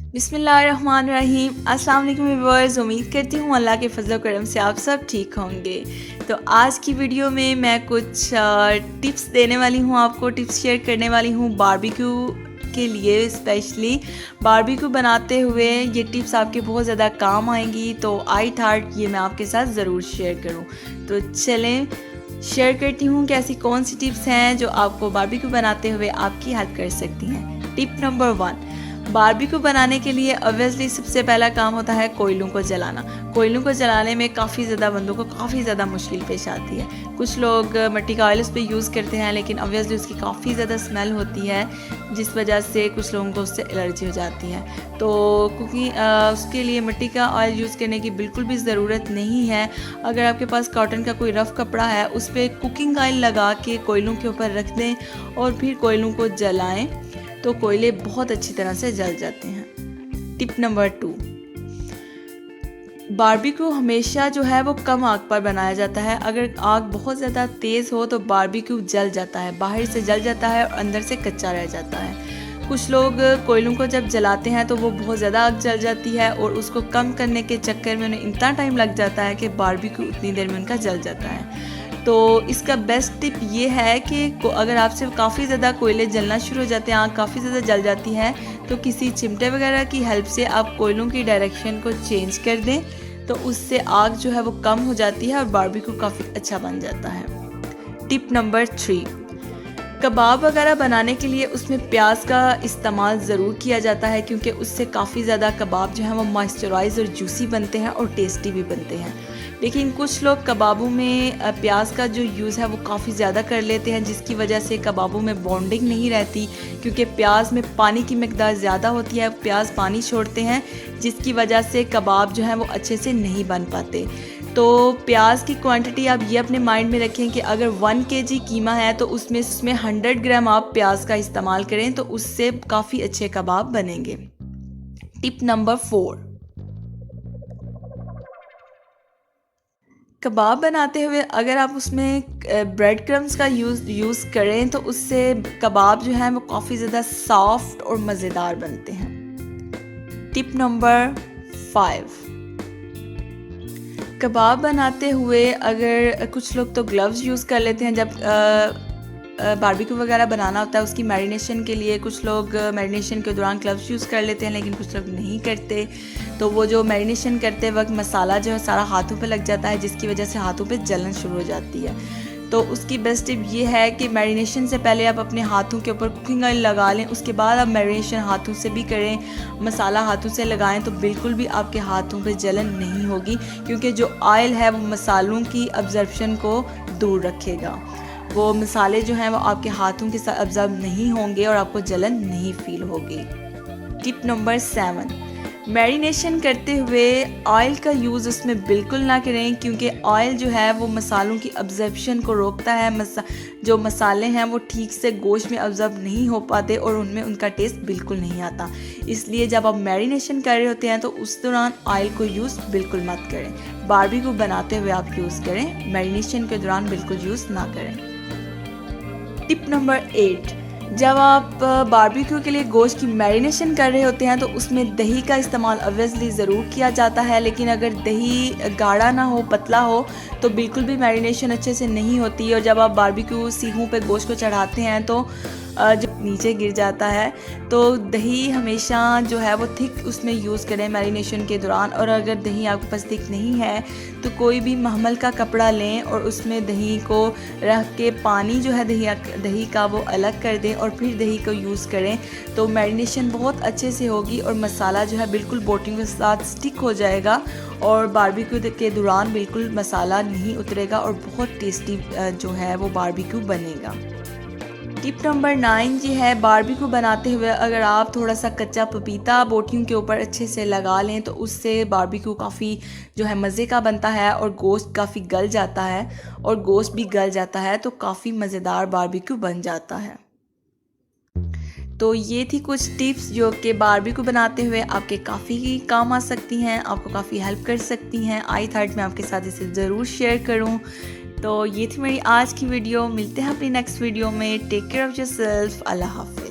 बिस्मिल्लाहिर्रहमानिर्रहीम। अस्सलाम वालेकुम व्यूअर्स, उम्मीद करती हूँ अल्लाह के फजल व करम से आप सब ठीक होंगे। तो आज की वीडियो में मैं कुछ टिप्स देने वाली हूँ, आपको टिप्स शेयर करने वाली हूँ बारबेक्यू के लिए। स्पेशली बारबेक्यू बनाते हुए ये टिप्स आपके बहुत ज़्यादा काम आएंगी, तो आई थॉट ये मैं आपके साथ ज़रूर शेयर करूँ। तो चलें शेयर करती हूँ कि ऐसी कौन सी टिप्स हैं जो आपको बारबेक्यू बनाते हुए आपकी हेल्प कर सकती हैं। टिप नंबर 1, बारबेक्यू बनाने के लिए ऑब्वियसली सबसे पहला काम होता है कोयलों को जलाना। कोयलों को जलाने में काफ़ी ज़्यादा बंदों को काफ़ी ज़्यादा मुश्किल पेश आती है। कुछ लोग मिट्टी का ऑयल उस पर यूज़ करते हैं, लेकिन ऑब्वियसली उसकी काफ़ी ज़्यादा स्मेल होती है, जिस वजह से कुछ लोगों को उससे एलर्जी हो जाती है। तो क्योंकि उसके लिए मिट्टी का ऑयल यूज़ करने की बिल्कुल भी ज़रूरत नहीं है। अगर आपके पास कॉटन का कोई रफ़ कपड़ा है, उस पर कुकिंग ऑयल लगा के कोयलों के ऊपर रख दें और फिर कोयलों को जलाएं, तो कोयले बहुत अच्छी तरह से जल जाते हैं। टिप नंबर 2, बारबेक्यू हमेशा जो है वो कम आग पर बनाया जाता है। अगर आग बहुत ज़्यादा तेज़ हो तो बारबेक्यू जल जाता है, बाहर से जल जाता है और अंदर से कच्चा रह जाता है। कुछ लोग कोयलों को जब जलाते हैं तो वो बहुत ज़्यादा आग जल जाती है और उसको कम करने के चक्कर में उन्हें इतना टाइम लग जाता है कि बारबेक्यू उतनी देर में उनका जल जाता है। तो इसका बेस्ट टिप ये है कि अगर आपसे काफ़ी ज़्यादा कोयले जलना शुरू हो जाते हैं, आग काफ़ी ज़्यादा जल जाती है, तो किसी चिमटे वगैरह की हेल्प से आप कोयलों की डायरेक्शन को चेंज कर दें, तो उससे आग जो है वो कम हो जाती है और बारबेक्यू काफ़ी अच्छा बन जाता है। टिप नंबर 3, कबाब वगैरह बनाने के लिए उसमें प्याज का इस्तेमाल ज़रूर किया जाता है, क्योंकि उससे काफ़ी ज़्यादा कबाब जो है वो मॉइस्चराइज और जूसी बनते हैं और टेस्टी भी बनते हैं। लेकिन कुछ लोग कबाबों में प्याज का जो यूज़ है वो काफ़ी ज़्यादा कर लेते हैं, जिसकी वजह से कबाबों में बॉन्डिंग नहीं रहती, क्योंकि प्याज में पानी की मिकदार ज़्यादा होती है, प्याज पानी छोड़ते हैं, जिसकी वजह से कबाब जो है वो अच्छे से नहीं बन पाते। तो प्याज की क्वांटिटी आप ये अपने माइंड में रखें कि अगर 1 kg कीमा है तो उसमें 100 ग्राम आप प्याज का इस्तेमाल करें, तो उससे काफ़ी अच्छे कबाब बनेंगे। टिप नंबर 4, कबाब बनाते हुए अगर आप उसमें ब्रेड क्रम्स का यूज़ करें तो उससे कबाब जो है वो काफ़ी ज़्यादा सॉफ्ट और मज़ेदार बनते हैं। टिप नंबर 5, कबाब बनाते हुए अगर कुछ लोग तो ग्लव्स यूज़ कर लेते हैं जब बारबेक्यू वगैरह बनाना होता है उसकी मैरिनेशन के लिए। कुछ लोग मैरिनेशन के दौरान ग्लव्स यूज़ कर लेते हैं, लेकिन कुछ लोग नहीं करते। तो वो जो मैरिनेशन करते वक्त मसाला जो है सारा हाथों पे लग जाता है, जिसकी वजह से हाथों पे जलन शुरू हो जाती है। तो उसकी बेस्ट टिप ये है कि मैरिनेशन से पहले आप अपने हाथों के ऊपर कुकिंग ऑयल लगा लें, उसके बाद आप मैरिनेशन हाथों से भी करें, मसाला हाथों से लगाएं, तो बिल्कुल भी आपके हाथों पे जलन नहीं होगी, क्योंकि जो ऑयल है वो मसालों की अब्जर्प्शन को दूर रखेगा। वो मसाले जो हैं वो आपके हाथों के साथ अब्जॉर्ब नहीं होंगे और आपको जलन नहीं फील होगी। टिप नंबर 7, मैरिनेशन करते हुए ऑयल का यूज़ उसमें बिल्कुल ना करें, क्योंकि ऑयल जो है वो मसालों की अब्जॉर्प्शन को रोकता है। जो मसाले हैं वो ठीक से गोश्त में अब्जॉर्ब नहीं हो पाते और उनमें उनका टेस्ट बिल्कुल नहीं आता। इसलिए जब आप मैरिनेशन कर रहे होते हैं तो उस दौरान ऑयल को यूज़ बिल्कुल मत करें। बारबेक्यू बनाते हुए आप यूज़ करें, मैरिनेशन के दौरान बिल्कुल यूज़ ना करें। टिप नंबर 8, जब आप बारबेक्यू के लिए गोश्त की मैरिनेशन कर रहे होते हैं तो उसमें दही का इस्तेमाल ऑब्वियसली ज़रूर किया जाता है, लेकिन अगर दही गाढ़ा ना हो, पतला हो, तो बिल्कुल भी मैरिनेशन अच्छे से नहीं होती। और जब आप बारबेक्यू सीखों पे गोश्त को चढ़ाते हैं तो जो नीचे गिर जाता है। तो दही हमेशा जो है वो थिक उसमें यूज़ करें मैरिनेशन के दौरान। और अगर दही आपके पास थिक नहीं है तो कोई भी महमल का कपड़ा लें और उसमें दही को रख के पानी जो है दही का वो अलग कर दें और फिर दही को यूज़ करें, तो मैरिनेशन बहुत अच्छे से होगी और मसाला जो है बिल्कुल बोटियों के साथ स्टिक हो जाएगा और बारबेक्यू के दौरान बिल्कुल मसाला नहीं उतरेगा और बहुत टेस्टी जो है वो बारबेक्यू बनेगा। टिप नंबर 9 ये है, बारबेक्यू बनाते हुए अगर आप थोड़ा सा कच्चा पपीता बोटियों के ऊपर अच्छे से लगा लें तो उससे बारबेक्यू काफ़ी जो है मज़े का बनता है और गोश्त काफ़ी गल जाता है और गोश्त भी गल जाता है, तो काफ़ी मज़ेदार बारबेक्यू बन जाता है। तो ये थी कुछ टिप्स जो कि बारबेक्यू बनाते हुए आपके काफ़ी काम आ सकती हैं, आपको काफ़ी हेल्प कर सकती हैं। आई थॉट मैं आपके साथ इसे ज़रूर शेयर करूं। तो ये थी मेरी आज की वीडियो। मिलते हैं अपनी नेक्स्ट वीडियो में। Take care of yourself. अल्लाह हाफ़िज़।